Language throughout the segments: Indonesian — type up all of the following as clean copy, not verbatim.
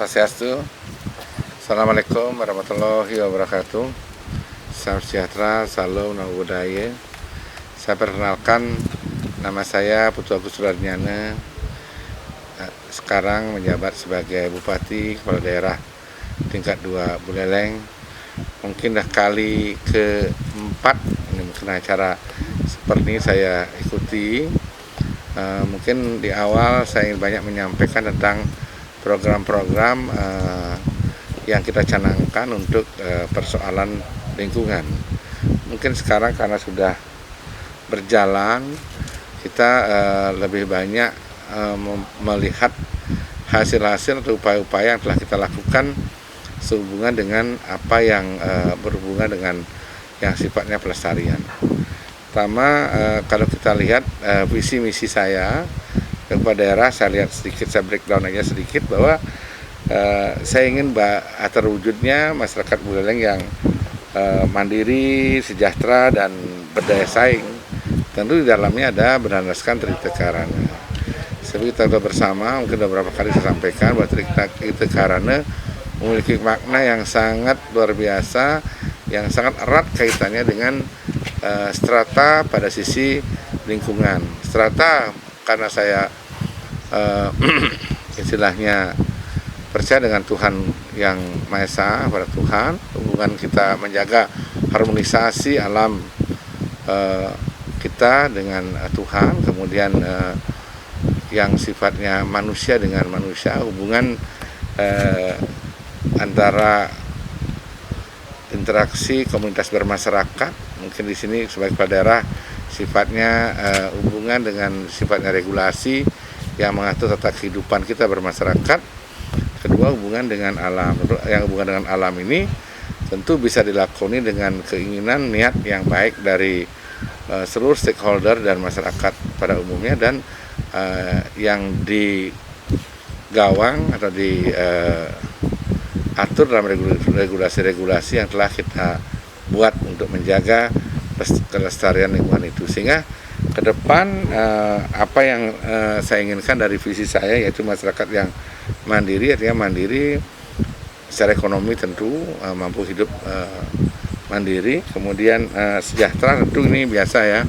Swastiastu. Assalamualaikum warahmatullahi wabarakatuh. Salam sejahtera, salam namo buddhaya. Saya perkenalkan, nama saya Putu Agus Sudarnyana. Sekarang menjabat sebagai Bupati Kepala Daerah tingkat 2 Buleleng. Mungkin dah kali keempat ini mungkin acara seperti ini saya ikuti. Mungkin di awal saya ingin banyak menyampaikan tentang program-program yang kita canangkan untuk persoalan lingkungan. Mungkin sekarang karena sudah berjalan, kita lebih banyak melihat hasil-hasil atau upaya-upaya yang telah kita lakukan sehubungan dengan apa yang berhubungan dengan yang sifatnya pelestarian. Pertama, kalau kita lihat visi misi saya kepada daerah, saya lihat sedikit, saya breakdown aja sedikit bahwa saya ingin terwujudnya masyarakat Buleleng yang mandiri, sejahtera, dan berdaya saing. Tentu di dalamnya ada berlandaskan Trita Karana. Seperti kita bersama, mungkin beberapa kali saya sampaikan bahwa Trita Karana memiliki makna yang sangat luar biasa, yang sangat erat kaitannya dengan strata pada sisi lingkungan. Strata karena saya istilahnya percaya dengan Tuhan yang Maha Esa, pada Tuhan, hubungan kita menjaga harmonisasi alam kita dengan Tuhan, kemudian yang sifatnya manusia dengan manusia, hubungan antara interaksi komunitas bermasyarakat. Mungkin di sini sebagai kepala daerah sifatnya hubungan dengan sifatnya regulasi yang mengatur tata kehidupan kita bermasyarakat. Kedua, hubungan dengan alam. Yang hubungan dengan alam ini tentu bisa dilakoni dengan keinginan niat yang baik dari seluruh stakeholder dan masyarakat pada umumnya, dan yang digawang atau diatur dalam regulasi-regulasi yang telah kita buat untuk menjaga kelestarian lingkungan itu. Sehingga ke depan apa yang saya inginkan dari visi saya, yaitu masyarakat yang mandiri, artinya mandiri secara ekonomi, tentu mampu hidup mandiri, kemudian sejahtera, tentu ini biasa ya.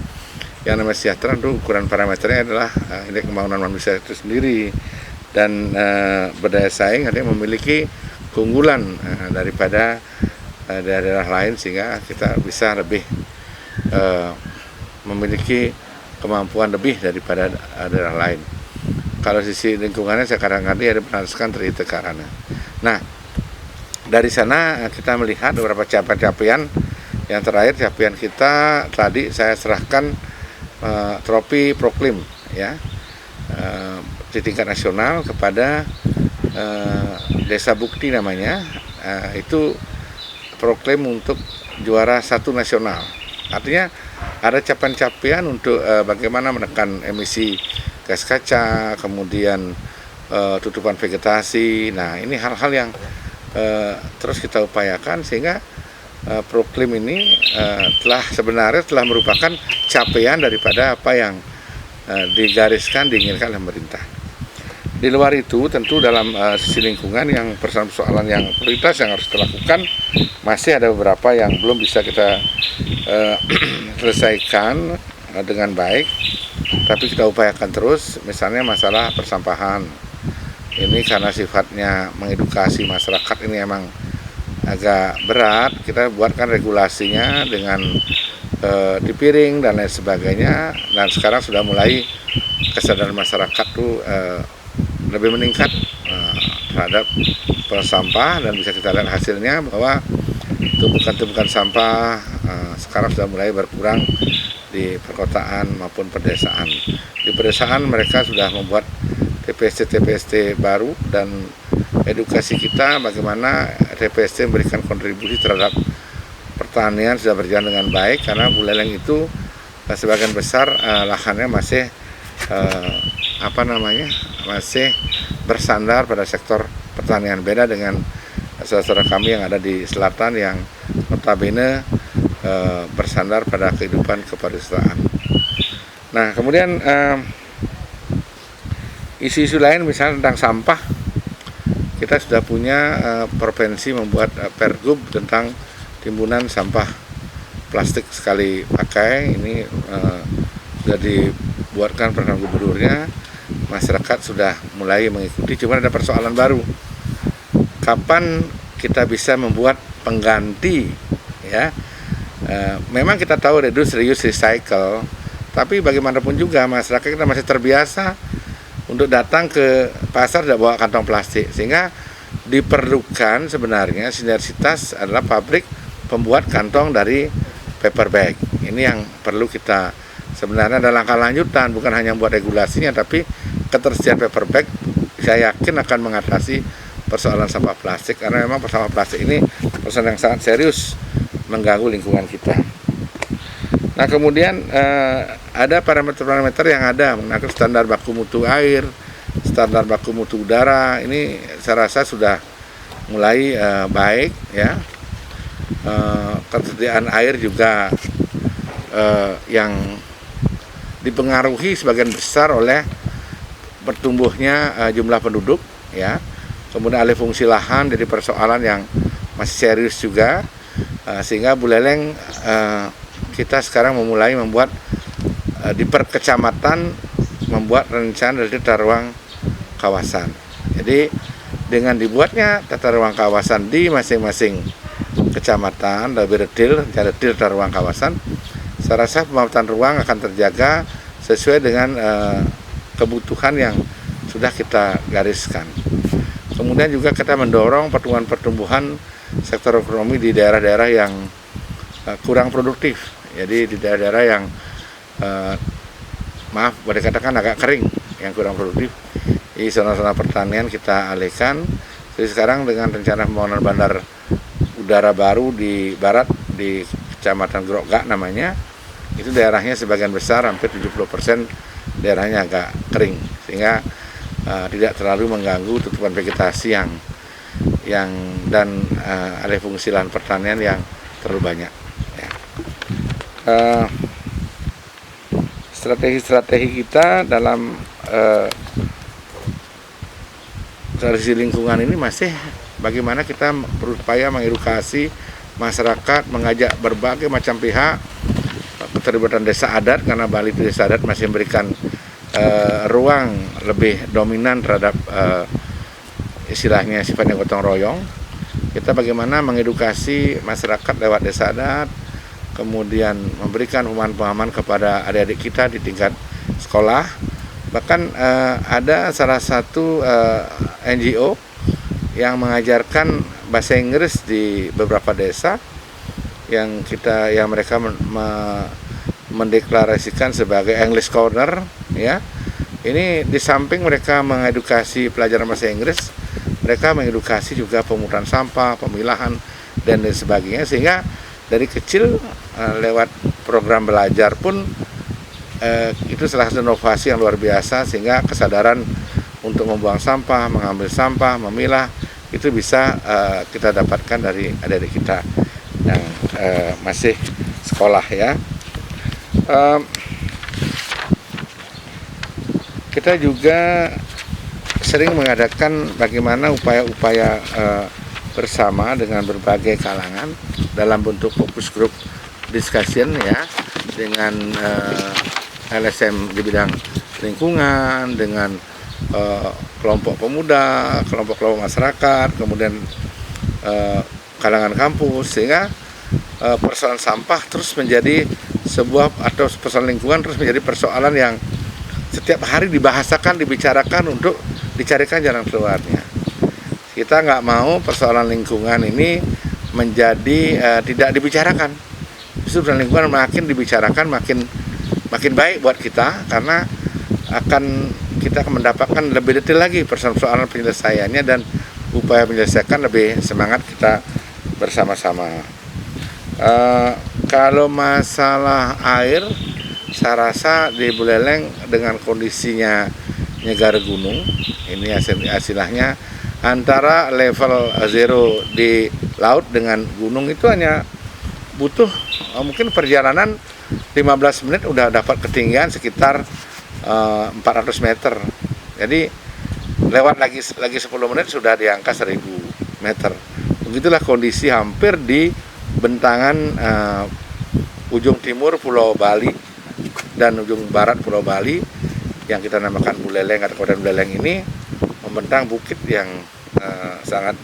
Yang namanya sejahtera tentu ukuran parameternya adalah indeks pembangunan manusia itu sendiri, dan berdaya saing artinya memiliki keunggulan daripada daerah-daerah lain, sehingga kita bisa lebih memiliki kemampuan lebih daripada daerah lain. Kalau sisi lingkungannya saya kadang-kadang ada berlandaskan Trita Karana. Nah, dari sana kita melihat beberapa capaian. Yang terakhir, capaian kita tadi saya serahkan trofi proklim ya di tingkat nasional kepada Desa Bukti namanya. Itu proklaim untuk juara 1 nasional. Artinya ada capaian-capaian untuk bagaimana menekan emisi gas kaca, kemudian tutupan vegetasi. Nah, ini hal-hal yang terus kita upayakan, sehingga proklaim ini sebenarnya telah merupakan capaian daripada apa yang digariskan, diinginkan oleh pemerintah. Di luar itu, tentu dalam sisi lingkungan yang persoalan yang prioritas yang harus kita lakukan, masih ada beberapa yang belum bisa kita selesaikan dengan baik, tapi kita upayakan terus. Misalnya masalah persampahan ini, karena sifatnya mengedukasi masyarakat ini emang agak berat, kita buatkan regulasinya dengan dipiring dan lain sebagainya, dan sekarang sudah mulai kesadaran masyarakat tuh lebih meningkat terhadap sampah, dan bisa kita lihat hasilnya bahwa tumpukan-tumpukan sampah sekarang sudah mulai berkurang di perkotaan maupun pedesaan. Di pedesaan mereka sudah membuat TPST baru, dan edukasi kita bagaimana TPST memberikan kontribusi terhadap pertanian sudah berjalan dengan baik, karena Buleleng itu sebagian besar lahannya masih masih bersandar pada sektor pertanian, beda dengan saudara kami yang ada di selatan yang notabene bersandar pada kehidupan kepariwisatan. Nah, kemudian isu-isu lain misalnya tentang sampah, kita sudah punya provinsi membuat pergub tentang timbunan sampah plastik sekali pakai. Ini sudah dibuatkan peraturan gubernurnya, masyarakat sudah mulai mengikuti. Cuma ada persoalan baru, kapan kita bisa membuat pengganti, ya. Memang kita tahu reduce, reuse, recycle, tapi bagaimanapun juga masyarakat kita masih terbiasa untuk datang ke pasar tidak bawa kantong plastik, sehingga diperlukan sebenarnya sinergitas adalah pabrik pembuat kantong dari paper bag. Ini yang perlu kita sebenarnya ada langkah lanjutan, bukan hanya buat regulasinya, tapi ketersediaan paper bag saya yakin akan mengatasi persoalan sampah plastik, karena memang sampah plastik ini persoalan yang sangat serius mengganggu lingkungan kita. Nah, kemudian ada parameter-parameter yang ada mengenai standar baku mutu air, standar baku mutu udara. Ini saya rasa sudah mulai baik, ya. Ketersediaan air juga yang dipengaruhi sebagian besar oleh bertumbuhnya jumlah penduduk, ya. Kemudian alih fungsi lahan jadi persoalan yang masih serius juga. Sehingga Buleleng kita sekarang memulai membuat di per kecamatan membuat rencana dari tata ruang kawasan. Jadi dengan dibuatnya tata ruang kawasan di masing-masing kecamatan lebih detail tata ruang kawasan, saya rasa pemanfaatan ruang akan terjaga sesuai dengan kebutuhan yang sudah kita gariskan. Kemudian juga kita mendorong pertumbuhan sektor ekonomi di daerah-daerah yang kurang produktif. Jadi di daerah-daerah yang boleh katakan agak kering, yang kurang produktif, di zona-zona pertanian kita alihkan. Jadi sekarang dengan rencana pembangunan bandar udara baru di barat di Kecamatan Grogak namanya, itu daerahnya sebagian besar hampir 70% daerahnya agak kering, sehingga tidak terlalu mengganggu tutupan vegetasi yang dan alih fungsi lahan pertanian yang terlalu banyak, ya. Strategi-strategi kita dalam transisi lingkungan ini masih bagaimana kita berupaya mengedukasi masyarakat, mengajak berbagai macam pihak, keterlibatan desa adat, karena Bali itu desa adat masih memberikan ruang lebih dominan terhadap istilahnya sifatnya gotong royong. Kita bagaimana mengedukasi masyarakat lewat desa adat, kemudian memberikan pemahaman kepada adik-adik kita di tingkat sekolah. Bahkan ada salah satu NGO yang mengajarkan bahasa Inggris di beberapa desa yang mereka mendeklarasikan sebagai English Corner, ya. Ini di samping mereka mengedukasi pelajaran bahasa Inggris, mereka mengedukasi juga pemungutan sampah, pemilahan dan lain sebagainya, sehingga dari kecil lewat program belajar pun itu salah satu inovasi yang luar biasa, sehingga kesadaran untuk membuang sampah, mengambil sampah, memilah itu bisa kita dapatkan dari adik-adik kita yang masih sekolah, ya. Kita juga sering mengadakan bagaimana upaya-upaya bersama dengan berbagai kalangan dalam bentuk fokus group discussion, ya, dengan LSM di bidang lingkungan, dengan kelompok pemuda, kelompok-kelompok masyarakat, kemudian kalangan kampus, sehingga persoalan sampah terus menjadi atau persoalan lingkungan terus menjadi persoalan yang setiap hari dibahasakan, dibicarakan untuk dicarikan jalan keluarnya. Kita nggak mau persoalan lingkungan ini menjadi tidak dibicarakan. Justru persoalan lingkungan makin dibicarakan makin baik buat kita, karena kita akan mendapatkan lebih detail lagi persoalan penyelesaiannya, dan upaya menyelesaikan lebih semangat kita bersama-sama. Kalau masalah air, saya rasa di Buleleng dengan kondisinya nyegar gunung, ini hasilnya antara level 0 di laut dengan gunung itu hanya butuh mungkin perjalanan 15 menit udah dapat ketinggian sekitar 400 meter. Jadi lewat lagi 10 menit sudah di angka 1000 meter. Begitulah kondisi hampir di bentangan ujung timur Pulau Bali dan ujung barat Pulau Bali yang kita namakan Buleleng atau Kabupaten Buleleng ini, membentang bukit yang sangat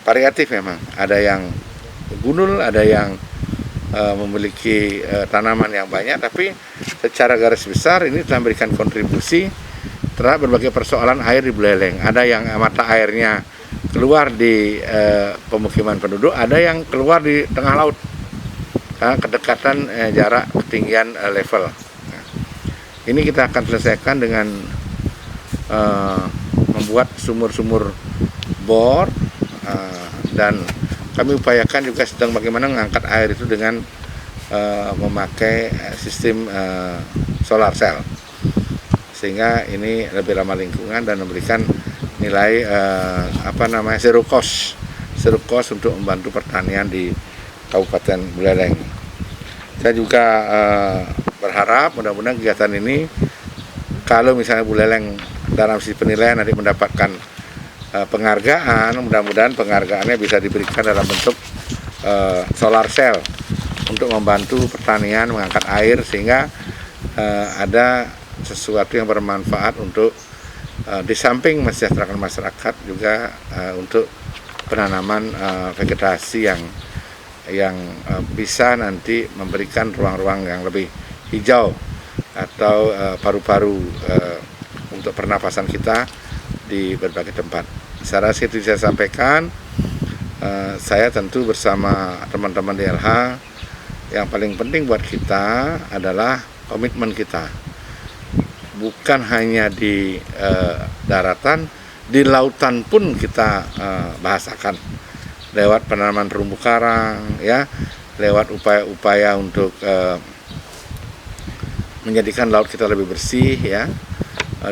variatif memang. Ada yang gundul, ada yang memiliki tanaman yang banyak, tapi secara garis besar ini telah memberikan kontribusi terhadap berbagai persoalan air di Buleleng. Ada yang mata airnya keluar di pemukiman penduduk, ada yang keluar di tengah laut, kedekatan jarak ketinggian level. Nah, ini kita akan selesaikan dengan membuat sumur-sumur bor, dan kami upayakan juga sedang bagaimana mengangkat air itu dengan memakai sistem solar cell, sehingga ini lebih ramah lingkungan dan memberikan nilai zero cost untuk membantu pertanian di Kabupaten Buleleng. Saya juga berharap mudah-mudahan kegiatan ini, kalau misalnya Buleleng dalam sisi penilaian nanti mendapatkan penghargaan, mudah-mudahan penghargaannya bisa diberikan dalam bentuk solar cell untuk membantu pertanian mengangkat air, sehingga ada sesuatu yang bermanfaat untuk di samping mensejahterakan masyarakat juga untuk penanaman vegetasi yang bisa nanti memberikan ruang-ruang yang lebih hijau atau paru-paru untuk pernapasan kita di berbagai tempat. Secara itu saya sampaikan, saya tentu bersama teman-teman DLH, yang paling penting buat kita adalah komitmen kita. Bukan hanya di daratan, di lautan pun kita bahasakan lewat penanaman terumbu karang, ya, lewat upaya-upaya untuk menjadikan laut kita lebih bersih, ya,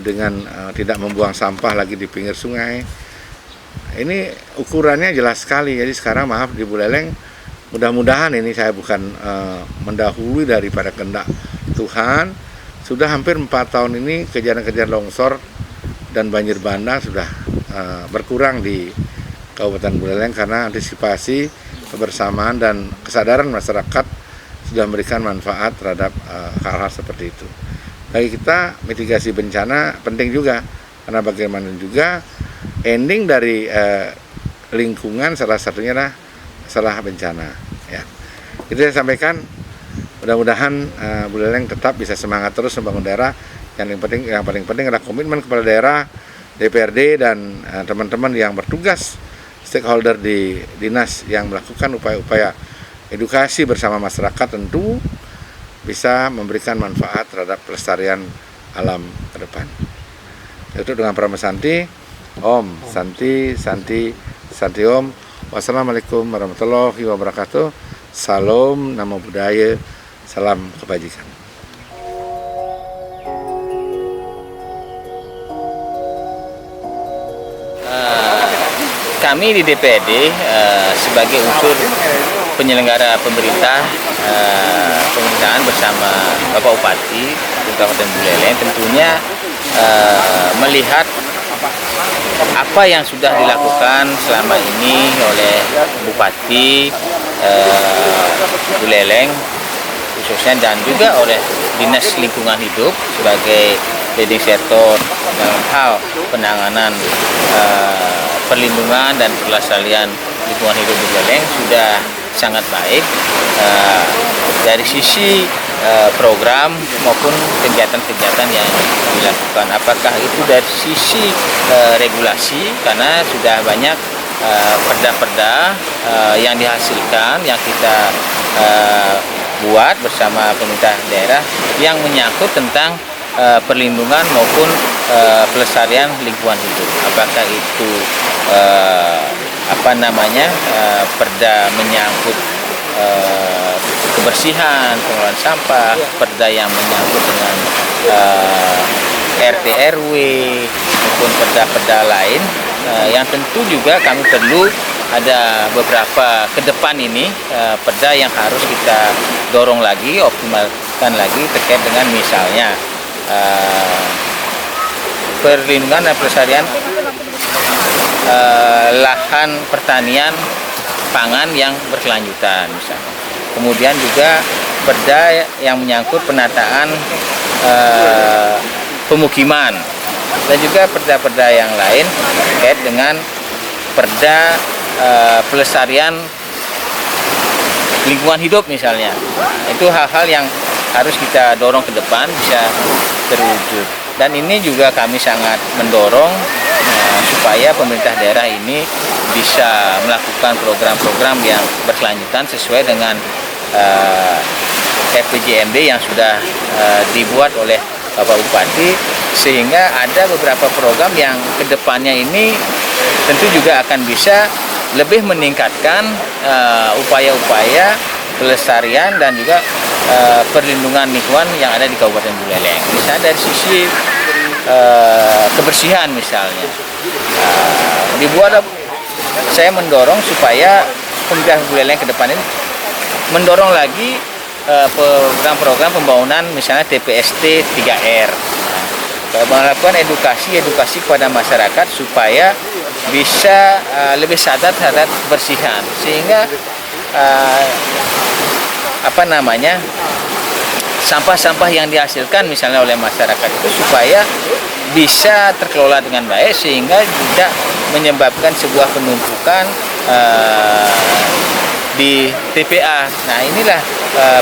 dengan tidak membuang sampah lagi di pinggir sungai. Ini ukurannya jelas sekali. Jadi sekarang maaf di Buleleng, mudah-mudahan ini saya bukan mendahului daripada kehendak Tuhan. Sudah hampir 4 tahun ini kejadian-kejadian longsor dan banjir bandang sudah berkurang di Kabupaten Buleleng karena antisipasi, kebersamaan dan kesadaran masyarakat sudah memberikan manfaat terhadap hal-hal seperti itu. Bagi kita mitigasi bencana penting juga, karena bagaimana juga ending dari lingkungan salah satunya adalah masalah bencana. Ya, itu saya sampaikan. Mudah-mudahan Buleleng tetap bisa semangat terus membangun daerah. Yang paling penting adalah komitmen kepala daerah, DPRD dan teman-teman yang bertugas, stakeholder di dinas yang melakukan upaya-upaya edukasi bersama masyarakat, tentu bisa memberikan manfaat terhadap pelestarian alam ke depan. Itu dengan Prama Santi, Om Santi Santi Santi Om. Wassalamualaikum warahmatullahi wabarakatuh. Salam Namo Buddhaya. Salam kebajikan. Kami di DPRD sebagai unsur penyelenggara pemerintahan bersama Bapak Bupati Kabupaten Buleleng tentunya melihat apa yang sudah dilakukan selama ini oleh Bupati Buleleng khususnya, dan juga oleh Dinas Lingkungan Hidup sebagai leading sektor dalam hal penanganan perlindungan dan pelestarian lingkungan hidup di Buleleng sudah sangat baik dari sisi program maupun kegiatan-kegiatan yang dilakukan. Apakah itu dari sisi regulasi, karena sudah banyak perda-perda yang dihasilkan yang kita buat bersama pemerintah daerah yang menyangkut tentang perlindungan maupun pelestarian lingkungan hidup. Apakah itu perda menyangkut kebersihan, pengelolaan sampah, perda yang menyangkut dengan RT RW maupun perda-perda lain yang tentu juga kami perlu ada beberapa ke depan ini perda yang harus kita dorong lagi, optimalkan lagi terkait dengan misalnya perlindungan dan pelestarian lahan pertanian pangan yang berkelanjutan misalnya. Kemudian juga perda yang menyangkut penataan pemukiman dan juga perda-perda yang lain terkait dengan perda pelestarian lingkungan hidup misalnya. Itu hal-hal yang harus kita dorong ke depan bisa terwujud. Dan ini juga kami sangat mendorong supaya pemerintah daerah ini bisa melakukan program-program yang berkelanjutan sesuai dengan RPJMD yang sudah dibuat oleh Bapak Bupati, sehingga ada beberapa program yang kedepannya ini tentu juga akan bisa lebih meningkatkan upaya-upaya pelestarian dan juga perlindungan lingkungan yang ada di Kabupaten Buleleng. Misalnya dari sisi kebersihan misalnya, saya mendorong supaya pemerintah Buleleng ke depan ini mendorong lagi program-program pembangunan misalnya TPST 3R, melakukan edukasi kepada masyarakat supaya bisa lebih sadar terhadap kebersihan, sehingga sampah-sampah yang dihasilkan misalnya oleh masyarakat itu supaya bisa terkelola dengan baik sehingga tidak menyebabkan sebuah penumpukan di TPA. Nah, inilah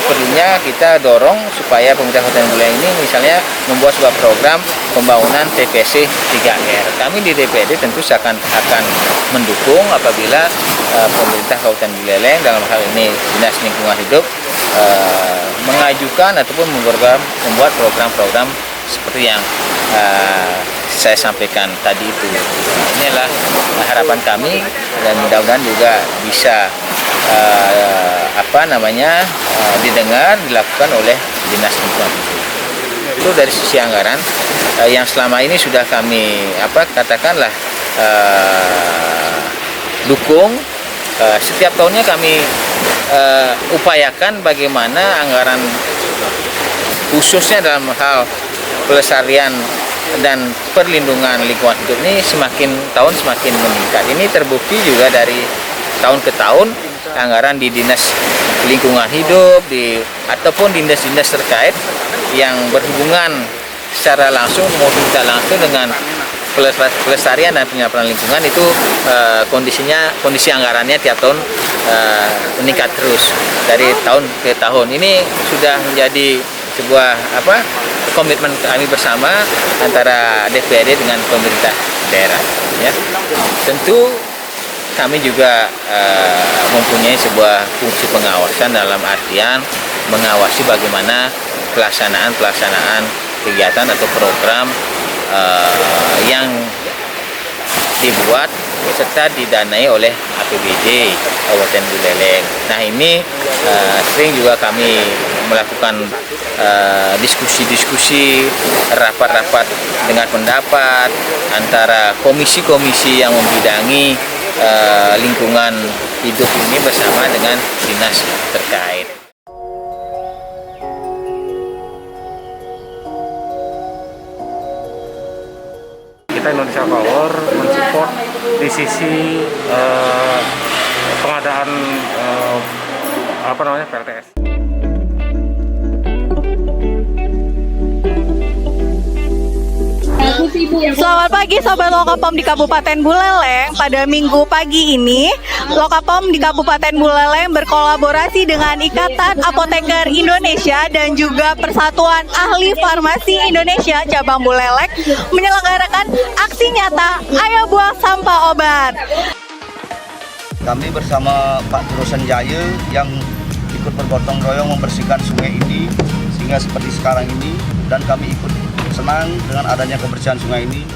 perlunya kita dorong supaya pemerintah Kabupaten Buleleng ini misalnya membuat sebuah program pembangunan TPC 3R. Kami di DPRD tentu akan mendukung apabila pemerintah Kabupaten Buleleng, dalam hal ini Dinas Lingkungan Hidup, mengajukan ataupun membuat program-program seperti yang saya sampaikan tadi itu. Inilah harapan kami dan mudah-mudahan juga bisa didengar, dilakukan oleh Dinas Lingkungan Hidup. Itu dari sisi anggaran yang selama ini sudah kami dukung. Setiap tahunnya kami upayakan bagaimana anggaran khususnya dalam hal pelestarian dan perlindungan lingkungan hidup ini semakin meningkat. Ini terbukti juga dari tahun ke tahun anggaran di Dinas Lingkungan Hidup ataupun dinas-dinas terkait yang berhubungan secara langsung maupun tidak langsung dengan pelestarian dan penyelenggaraan lingkungan itu kondisi anggarannya tiap tahun meningkat terus dari tahun ke tahun. Ini sudah menjadi sebuah komitmen kami bersama antara DPRD dengan pemerintah daerah. Ya. Tentu kami juga mempunyai sebuah fungsi pengawasan dalam artian mengawasi bagaimana pelaksanaan kegiatan atau program yang dibuat serta didanai oleh APBD Kabupaten Buleleng. Nah, ini sering juga kami melakukan diskusi-diskusi, rapat-rapat dengan pendapat antara komisi-komisi yang membidangi lingkungan hidup ini bersama dengan dinas terkait. Kita Indonesia Power mensupport di sisi pengadaan PLTS. Selamat pagi Sobat Lokapom di Kabupaten Buleleng. Pada minggu pagi ini, Lokapom di Kabupaten Buleleng berkolaborasi dengan Ikatan Apoteker Indonesia dan juga Persatuan Ahli Farmasi Indonesia Cabang Buleleng menyelenggarakan aksi nyata Ayo Buang Sampah Obat. Kami bersama Pak Jurusan Jaya yang ikut bergotong royong membersihkan sungai ini sehingga seperti sekarang ini, dan kami ikut senang dengan adanya kebersihan sungai ini.